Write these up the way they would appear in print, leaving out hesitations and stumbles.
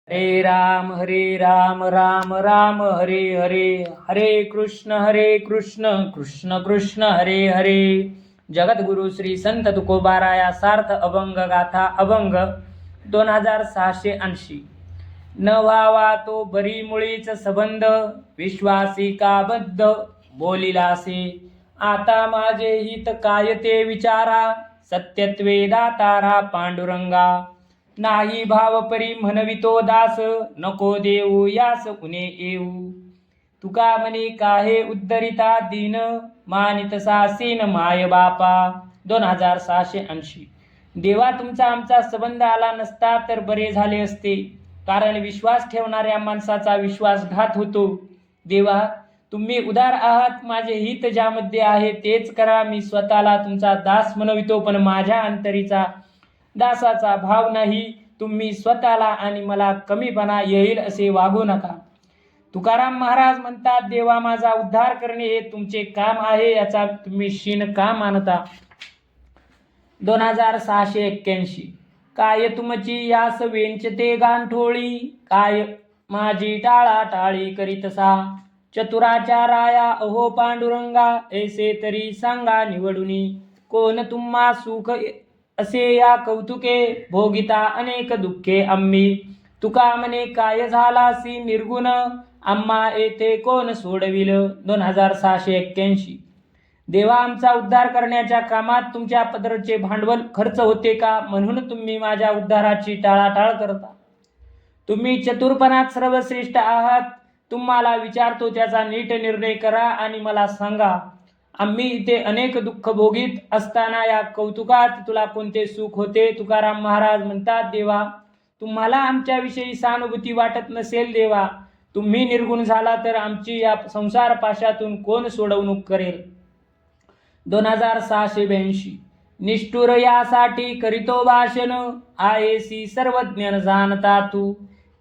हरे राम राम राम हरे हरे, हरे कृष्ण कृष्ण कृष्ण हरे हरे. जगद्गुरु श्री संत तुकोबाराया सार्थ अभंग गाथा अभंग 2680. न व्हावा तो बरी मुळीच संबंध, विश्वासी का बद्ध बोलिलासे. आता माझे हित काय ते विचारा, सत्यत्वे दातारा पांडुरंगा. नाही भाव परी म्हणवितो दास, नको देऊ यास कुणे येऊ. तुका म्हणे काहे उद्धरिता दीन, मानित सासीन माय बापा. 2680. देवा, तुमचा आमचा संबंध आला नसता तर बरे झाले असते, कारण विश्वास ठेवणाऱ्या माणसाचा विश्वासघात होतो. देवा, तुम्ही उदार आहात, माझे हित ज्यामध्ये आहे तेच करा. मी स्वतःला तुमचा दास म्हणवितो, पण माझ्या अंतरीचा दासाचा भाव नाही. तुम्ही स्वतःला आणि मला कमीपणा येईल असे वागू नका. तुकाराम महाराज म्हणतात, देवा माझा उद्धार करणे हे तुमचे काम आहे, याचा तुम्ही शीन का मानता. 2681. काय तुमची यास वेंचते गांठोळी, काय माझी टाळा टाळी करीतसा. चतुराच्या राया अहो पांडुरंगा, ऐसे तरी सांगा निवडुनी. कोण तुम्हा सुख असे या कौतुके, भोगिता अनेक दुःखे आम्ही. तुका म्हणे काय झालासी निर्गुण, आम्हा येथे कोण सोडविल. 2681. देवा, आमचा उद्धार करण्याच्या कामात तुमच्या पदरचे भांडवल खर्च होते का, म्हणून तुम्ही माझ्या उद्धाराची टाळाटाळ करता. तुम्ही चतुरपणात सर्वश्रेष्ठ आहात. तुम्हाला विचारतो त्याचा नीट निर्णय करा आणि मला सांगा. आम्ही इथे अनेक दुःख भोगीत असताना या कौतुकात तुला कोणते सुख होते. तुकाराम महाराज म्हणतात, देवा तुम्हाला आमच्याविषयी सहानुभूती वाटत नसेल. देवा, तुम्ही निर्गुण झाला तर आमची या संसार पाशातून कोण सोडवणूक करेल. 2682. निष्ठुर यासाठी करीतो भाषण, आयेसी सर्वज्ञ जाणता तू.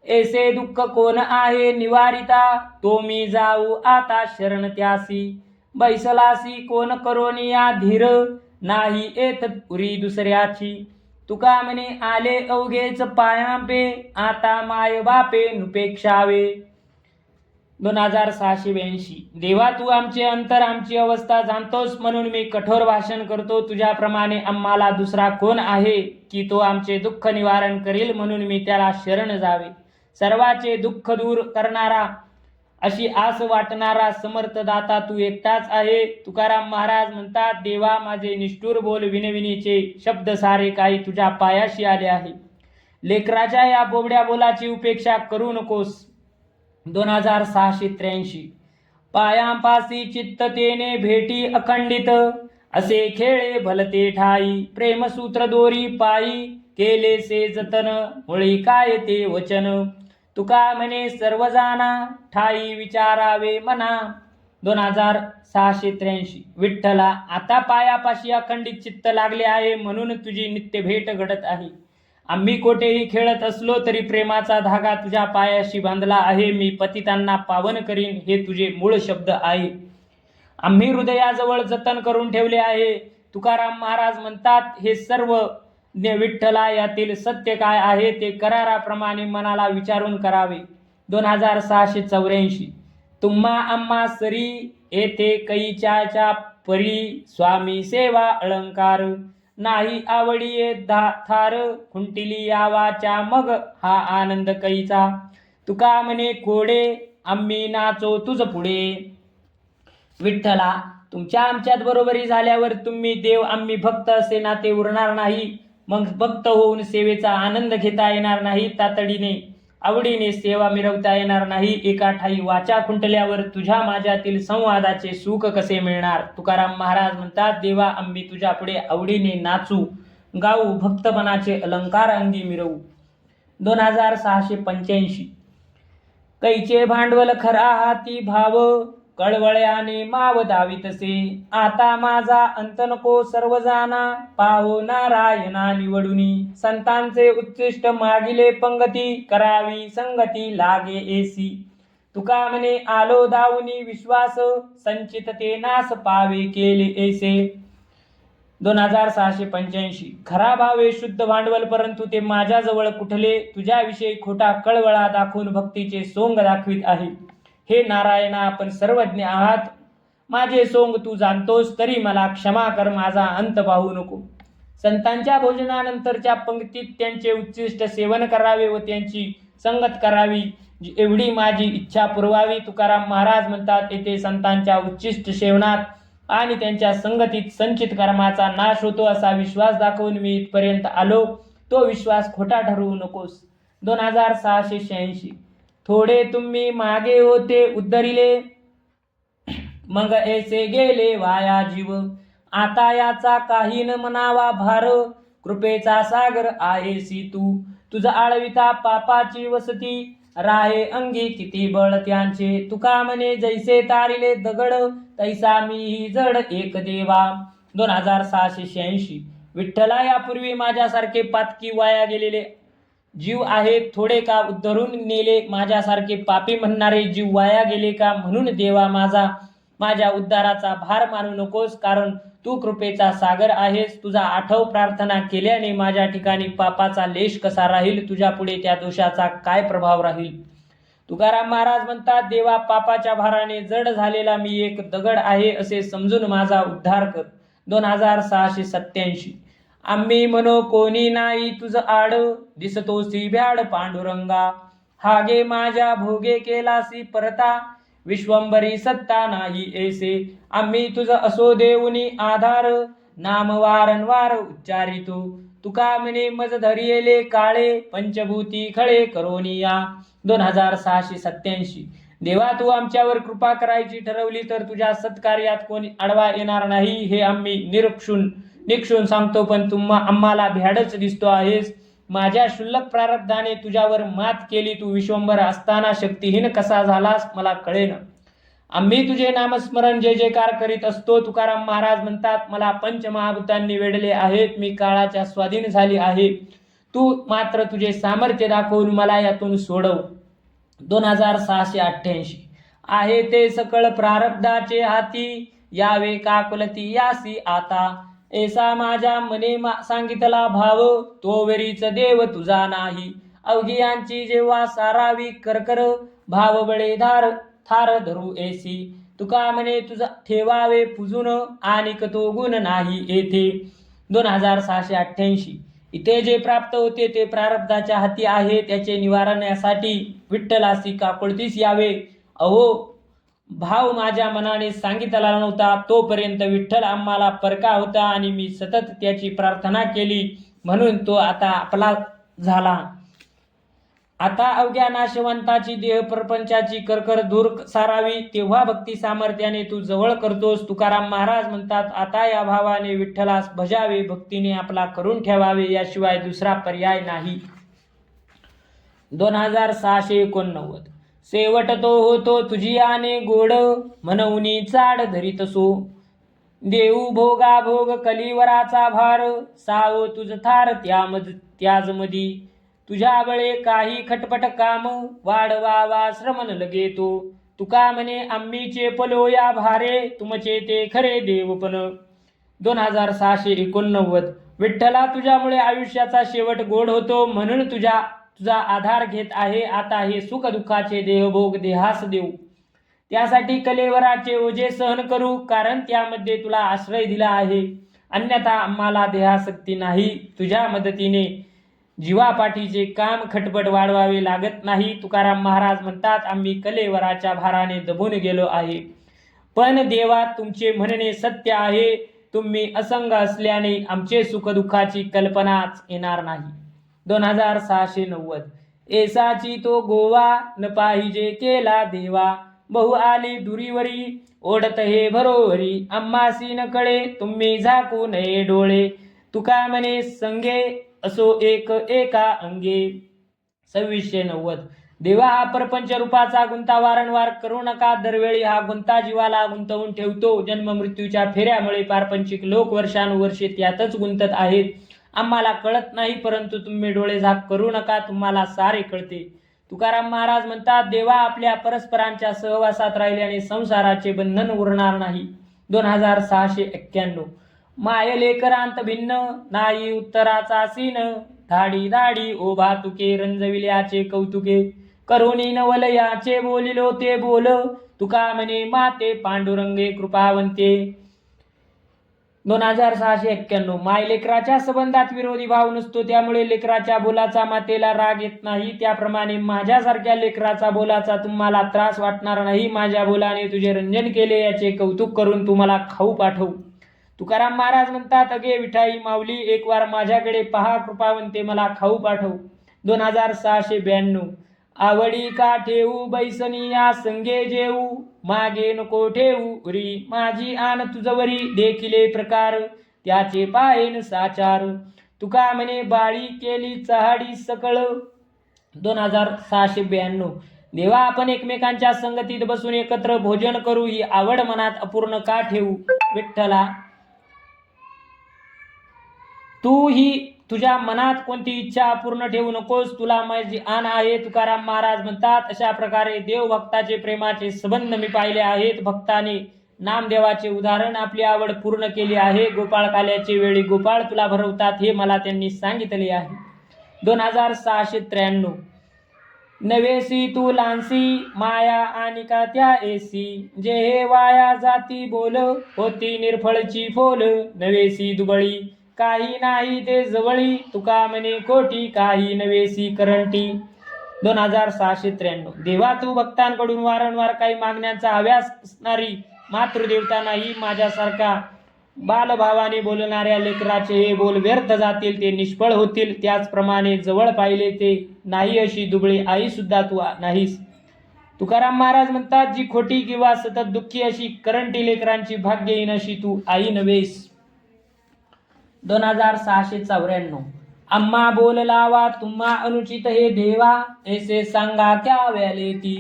ऐसे दुःख कोण आहे निवारिता, तो मी जाऊ आता शरण त्यासी. बैसलासी कोण करोनिया धीर, नाही येत पुरी दुसऱ्याची. तुका म्हणे आले अवघेच पायांपे, आता माय बापे नुपेक्षावे. 2682. देवा, तू आमचे अंतर आमची अवस्था जाणतोस, म्हणून मी कठोर भाषण करतो. तुझ्याप्रमाणे आम्हाला दुसरा कोण आहे की तो आमचे दुःख निवारण करील, म्हणून मी त्याला शरण जावे. सर्वाचे दुःख दूर करणारा, अशी आस वाटणारा समर्थ दाता तू एकटाच आहे. तुकाराम महाराज म्हणतात, देवा माझे निष्ठुर बोल विनविनीचे शब्द सारे काही तुझ्या पायाशी आले आहे. लेकराच्या या बोबड्या बोलाची उपेक्षा करू नकोस. 2683. पायांपासी चित्ततेने भेटी अखंडित, असे खेळे भलते ठाई. प्रेमसूत्र दोरी पायी, केले से जतन, मुळी काय ते वचन. तुका म्हणे सर्व जाना, ठाई विचारावे मना. 2683. विठ्ठला, आता पायापाशी अखंडित चित्त लागले आहे, म्हणून तुझी नित्य भेट घडत आहे. आम्ही कोठेही खेळत असलो तरी प्रेमाचा धागा तुझ्या पायाशी बांधला आहे. मी पतितांना पावन करीन, हे तुझे मूळ शब्द आहे. आम्ही हृदयाजवळ जतन करून ठेवले आहे. तुकाराम महाराज म्हणतात, हे सर्व विठ्ठला, यातील सत्य काय आहे ते कराराप्रमाणे मनाला विचारून करावे. 2684. तुम्हा आम्हा सरी, येथे कैच्याच्या परी. स्वामी सेवा अलंकार, नाही आवडीये थार. खुंटिली यावाच्या मग हा आनंद कैचा. तुका म्हणे कोडे, आम्ही नाचो तुझ पुढे. विठ्ठला, तुमच्या आमच्यात बरोबरी झाल्यावर तुम्ही देव आम्ही भक्त असे नाते उरणार नाही. मग भक्त होऊन सेवेचा आनंद घेता येणार नाही. तातडीने आवडीने सेवा मिरवता येणार नाही. एका ठाई वाचा खुंटल्यावर तुझ्या माझ्यातील संवादाचे सुख कसे मिळणार. तुकाराम महाराज म्हणतात, देवा आम्ही तुझ्या पुढे आवडीने नाचू गाऊ, भक्तपणाचे अलंकार अंगी मिरवू. 2685. कैचे भांडवल खरा हाती भाव, कळवळ्याने माव दावितसे. आता माझा अंत नको सर्व जाना, पाहो नारायणा निवडुनी. संतांचे उत्कृष्ट मागिले पंगती, करावी संगती लागे एसी. तुका म्हणे आलो दावुनी विश्वास, संचित ते नास पावे केले ऐसे. 2685 खरा भाव हे शुद्ध भांडवल, परंतु ते माझ्याजवळ कुठले तुझ्याविषयी खोटा कळवळा दाखवून भक्तीचे सोंग दाखवित आहे. हे नारायणा, आपण सर्वज्ञ आहात. माझे सोंग तू जाणतोस, तरी मला क्षमा कर, माझा अंत पाहू नको. संतांच्या भोजनानंतरच्या पंक्तीत त्यांचे उच्चिष्ट सेवन करावे व त्यांची संगत करावी, एवढी माझी इच्छा पुरवावी. तुकाराम महाराज म्हणतात, येथे संतांच्या उच्चिष्ट सेवनात आणि त्यांच्या संगतीत संचित कर्माचा नाश होतो असा विश्वास दाखवून मी इथपर्यंत आलो. तो विश्वास खोटा ठरवू नकोस. 2686 थोडे तुम्ही मागे होते उद्धरिले, मग ऐसे गेले वाया जीव. आता याचा काही न म्हणावा भार, कृपेचा सागर आहेसी तू. तुझा आळविता पापाची वसती, राहे अंगी किती बळ त्यांचे. तुका म्हणे जैसे तारिले दगड, तैसा मीही जड एक देवा. 2686 विठ्ठला, यापूर्वी माझ्यासारखे पातकी वाया गेलेले जीव आहेत थोडे का उद्धरून नेले? माझ्यासारखे पापी म्हणणारे जीव वाया गेले का? म्हणून देवा, माझ्या उद्धाराचा भार मानू नकोस, कारण तू कृपेचा सागर आहेस. तुझा आठव प्रार्थना केल्याने माझ्या ठिकाणी पापाचा लेश कसा राहील? तुझ्या पुढे त्या दोषाचा काय प्रभाव राहील? तुकाराम महाराज म्हणतात, देवा, पापाच्या भाराने जड झालेला मी एक दगड आहे असे समजून माझा उद्धार कर. 2687 आम्ही म्हणो कोणी नाही तुझ आड, दिसतोसी भ्याड पांडुरंगा. हागे माझ्या भोगे केलासी परता, विश्वंभरी सत्ता नाही ऐसे. आम्ही तुझ असो देऊनी आधार, नाम वारंवार उच्चारितो. तुका म्हणे मज धरियेले काळे, पंचभूती खळे करोनिया. 2687 देवा, तू आमच्यावर कृपा करायची ठरवली तर तुझ्या सत्कार्यात कोणी अडवा येणार नाही, हे आम्ही निक्षून सांगतो. पण आम्हाला भ्याडच दिसतो आहेस. माझ्या शुल्लक प्रारब्धाने तुझ्यावर मात केली. तू विश्वंभर असताना शक्तिहीन कसा झालास मला कळेना. आम्ही तुझे नामस्मरण जय जयकार करीत असतो. तुकाराम महाराज म्हणतात, मला पंचमहाभूतांनी वेढले आहेत, मी काळाच्या स्वाधीन झाली आहे. तू मात्र तुझे सामर्थ्य दाखवून मला यातून सोडव. 2688 आहे ते सकळ प्रारब्धाचे हाती, यावे काकुलती यासी आता. ऐसा माझ्या मने सांगितला भाव, तो वेरीच देव तुझा नाही. अवघियांची जेव्हा सारावी करकर, भाव बळे थार धरू ऐसी. तुका म्हणे तुझा ठेवावे पुजून, आणि तो गुण नाही येथे. 2688 इथे जे प्राप्त होते ते प्रारब्धाच्या हाती आहे. त्याचे निवारणासाठी विठ्ठलासी काकुळतीस यावे. अहो, भाव माझ्या मनाने सांगितला नव्हता, तोपर्यंत विठ्ठल आम्हाला परका होता आणि मी सतत त्याची प्रार्थना केली, म्हणून तो आता आपला झाला. आता अवघ्या नाशवंताची देह प्रपंचाची करकर दूर सारावी, तेव्हा भक्ती सामर्थ्याने तू जवळ करतोस. तुकाराम महाराज म्हणतात, आता या भावाने विठ्ठलास भजावे, भक्तीने आपला करून ठेवावे, याशिवाय दुसरा पर्याय नाही. 2689 शेवट तो होतो तुझियाने गोड, म्हणूनी चाड धरीतसो. देऊ भोगा भोग कलिवराचा भार, सावो तुझ थार त्याजमधी. तुझ्या बळे काही खटपट काम, वाढवावा श्रमण लगे तो. तुका म्हणे आम्ही चेपलो या भारे, तुमचे ते खरे देवपण. 2689 विठ्ठला, तुझ्यामुळे आयुष्याचा शेवट गोड होतो, म्हणून तुझा आधार घेत आहे. आता हे सुख दुःखाचे देहभोग देहास देऊ, त्यासाठी कलेवराचे ओझे सहन करू, कारण त्यामध्ये तुला आश्रय दिला आहे. अन्यथा आम्हाला देहासक्ती नाही. तुझ्या मदतीने जीवापाठीचे काम खटपट वाढवावे लागत नाही. तुकाराम महाराज म्हणतात, आम्ही कलेवराच्या भाराने दबून गेलो आहे. पण देवा, तुमचे म्हणणे सत्य आहे. तुम्ही असंग असल्याने आमचे सुखदुःखाची कल्पनाच येणार नाही. 2690 ऐसाची तो गोवा, न पाहिजे केला देवा. बहु आली दुरीवरी, ओढत हे भरोवरी. आम्हासी न कळे, तुम्ही झाकू नये डोळे. तुका म्हणे संगे असो एका अंगे. 2690 देवा, हा परपंच रूपाचा गुंता वारंवार करू नका. दरवेळी हा गुंता जीवाला गुंतवून ठेवतो. जन्म मृत्यूच्या फेऱ्यामुळे पारपंचिक लोक वर्षानुवर्षे त्यातच गुंतत आहेत. आम्हाला कळत नाही, परंतु तुम्ही डोळे झाक करू नका, तुम्हाला सारे कळते. तुकाराम महाराज म्हणतात, देवा, आपल्या परस्परांच्या सहवासात राहिल्याने संसाराचे बंधन उरणार नाही. 2691 माय लेकरांत भिन्न नाही उत्तराचा सीन धाडी धाडी ओभा तुके रंजविल्याचे कौतुके करुणी नवलयाचे बोलिलो ते बोल तुका म्हणे माते पांडुरंगे कृपावंते. 2691 माय लेकराच्या संबंधात विरोधी भाव नसतो, त्यामुळे लेकराच्या बोलाचा मातेला राग येत नाही. त्याप्रमाणे माझ्यासारख्या लेकराचा बोलाचा तुम्हाला त्रास वाटणार नाही. माझ्या बोलाने तुझे रंजन केले याचे कौतुक करून तुम्हाला खाऊ पाठवू. तुकाराम महाराज म्हणतात, अगे विठाई माऊली, एक वार माझ्याकडे पहा, कृपावंते मला खाऊ पाठव. 2692 आवडी का ठेवू बैसनी या संगे जेऊ मागे नको ठेवू री माझी आन तुझवरी देखिले प्रकार त्याचे पायन साचार तुका म्हणे बाळी केली चहाडी सकळ. 2692 देवा, आपण एकमेकांच्या संगतीत बसून एकत्र भोजन करू ही आवड मनात अपूर्ण का ठेवू. विठ्ठला, तू ही तुझ्या मनात कोणती इच्छा अपूर्ण ठेवू नकोस, तुला माझी आण आहे. तुकाराम महाराज म्हणतात, अशा प्रकारे देवभक्ताचे प्रेमाचे संबंध मी पाहिले आहेत. भक्ताने नामदेवाचे उदाहरण आपली आवड पूर्ण केली आहे. गोपाळ काल्याचे वेळी गोपाळ तुला भरवतात हे मला त्यांनी सांगितले आहे. 2693 नवेसी तू लांसी माया आणि का त्या एसी जे हे वाया जाती बोल होती निर्फळची फोल नवेसी दुबळी काही नाही ते जवळी तुका म्हणे कोटी काही नवेसी करंटी. 2693 देवा, तू भक्तांकडून वारंवार काही मागण्यांचा हव्यास असणारी मातृदेवता नाही. माझ्यासारखा बालभावाने बोलणाऱ्या लेकराचे हे बोल व्यर्थ जातील, ते निष्फळ होतील. त्याचप्रमाणे जवळ पाहिले ते नाही अशी दुबळी आई सुद्धा तू नाहीस. तुकाराम महाराज म्हणतात, जी खोटी किंवा सतत दुःखी अशी करंटी लेकरांची भाग्यहीन अशी तू आई नव्हेस. 2694 अम्मा बोल लावा तुम्हा अनुचित हे देवा ऐसे सांगा क्या व्याले ती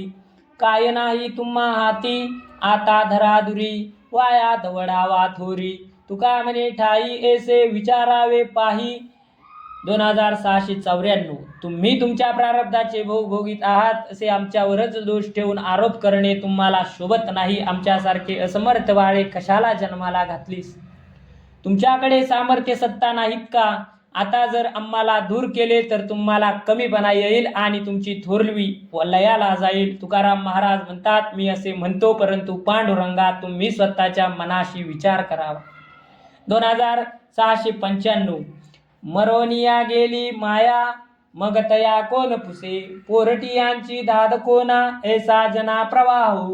काय नाही तुम्हा हाती आता धरा दुरी वाया दवडावा थोरी तुका म्हणे ठाई ऐसे विचारावे पाही. 2694 तुम्ही तुमच्या प्रारब्धाचे भोग भोगीत आहात असे आमच्यावरच दोष ठेवून आरोप करणे तुम्हाला शोभत नाही. आमच्यासारखे असमर्थ बाळे कशाला जन्माला घातलीस. तुमच्याकडे सामर्थ्य सत्ता नाहीत का. आता जर आम्हाला दूर केले तर तुम्हाला कमीपणा येईल आणि तुमची थोरवी लयाला जाईल. तुकाराम महाराज म्हणतात, मी असे म्हणतो, परंतु पांडुरंगा तुम्ही स्वतःच्या मनाशी विचार करावा. 2695 मरोनिया गेली माया मग तया कोण पुसे पोरटियांची दाद कोणा ऐसा जना प्रवाह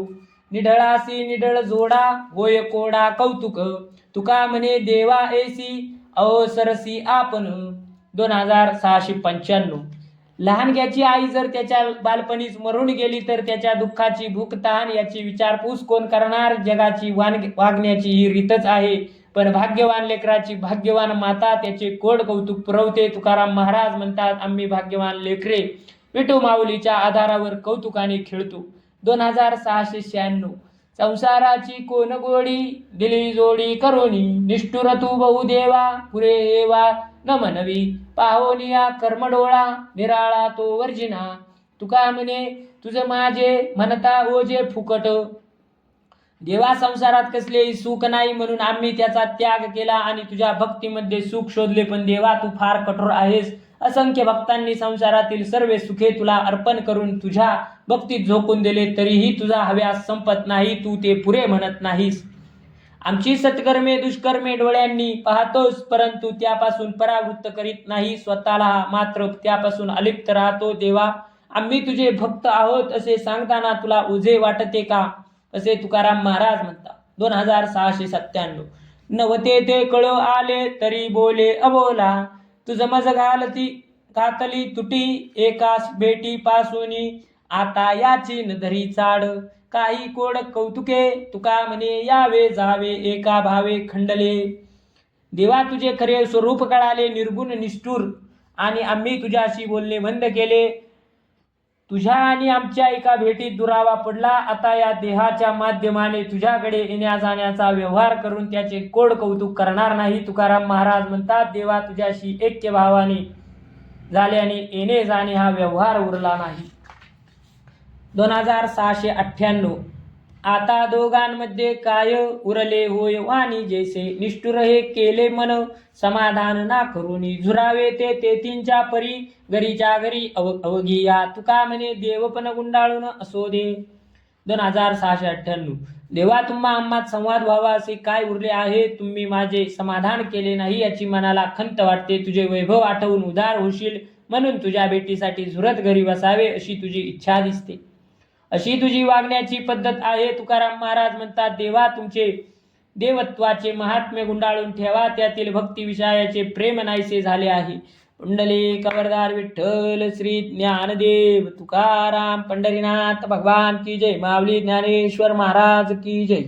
निढळासी निढळ जोडा होय कोडा कौतुक तुका म्हणे देवा ऐसी अवसरसी आपण. 2695 लहानग्याची आई जर त्याच्या बालपणीच मरून गेली तर त्याच्या दुःखाची भूक तहान याची विचारपूस कोण करणार. जगाची वागण्याची ही रीतच आहे, पण भाग्यवान लेकराची भाग्यवान माता त्याचे कोड कौतुक पुरवते. तुकाराम महाराज म्हणतात, आम्ही भाग्यवान लेकरे विठू माऊलीच्या आधारावर कौतुकाने खेळतो. 2696 संसाराची कोण गोडी दिली जोडी करोनी निष्ठुर तू बहुदेवा पुरे हेवा न मनवी पाहोनिया कर्मडोळा निराळा तो वर्जिना तुका म्हणे तुझे माझे म्हणता ओझे फुकट. देवा, संसारात कसलेही सुख नाही म्हणून आम्ही त्याचा त्याग केला आणि तुझ्या भक्तीमध्ये सुख शोधले, पण देवा तू फार कठोर आहेस. असंख्य भक्तांनी संसारातील सर्व सुखे तुला अर्पण करून तुझ्या भक्तीत झोकून दिले, तरीही तुझा हव्यास संपत नाही, तू ते पुरे म्हणत नाहीस. आमची सत्कर्मे दुष्कर्मे डोळ्यांनी पाहतोस, परंतु त्यापासून परावृत्त करीत नाही. स्वतःला मात्र त्यापासून अलिप्त राहतो. देवा, आम्ही तुझे भक्त आहोत असे सांगताना तुला ओझे वाटते का, असे तुकाराम महाराज म्हणतात. 2697 नवते ते कळ आले तरी बोले अबोला तुझ मज घातली तुटी एकास बेटी पासूनी आता याची नधरी चाड काही कोड कौतुके तुका म्हणे यावे जावे एका भावे खंडले. देवा, तुझे खरे स्वरूप कळाले, निर्गुण निष्ठुर, आणि आम्ही तुझ्याशी बोलणे बंद केले. तुझ्या आणि आमच्या एका भेटीत दुरावा पडला. आता या देहाच्या माध्यमाने तुझ्याकडे येण्या जाण्याचा व्यवहार करून त्याचे कोड कौतुक करणार नाही. तुकाराम महाराज म्हणतात, देवा, तुझ्याशी ऐक्य भावाने झाल्याने येणे जाणे हा व्यवहार उरला नाही. 2698 आता दोघांमध्ये काय उरले होय वाणी जैसे निष्ठुर हे केले मन समाधान ना करुणी झुरावे ते तेथींच्या परी घरीच्या घरी अवघी या तुका म्हणे देव पण गुंडाळून असो दे. 2698. देवा तुम्हा आम्हात संवाद व्हावा असे काय उरले आहे. तुम्ही माझे समाधान केले नाही याची मनाला खंत वाटते. तुझे वैभव आठवून उदार होशील म्हणून तुझ्या भेटीसाठी झुरत घरी बसावे अशी तुझी इच्छा दिसते. अशी तुझी वागण्याची पद्धत आहे. तुकाराम महाराज म्हणतात, देवा तुमचे देवत्वाचे महात्म्य गुंडाळून ठेवा. त्यातील भक्ती विषयाचे प्रेम नाहीसे झाले आहे. पुंडलिक वरदार विठ्ठल श्री ज्ञानदेव तुकाराम पंढरीनाथ भगवान की जय. माऊली ज्ञानेश्वर महाराज की जय.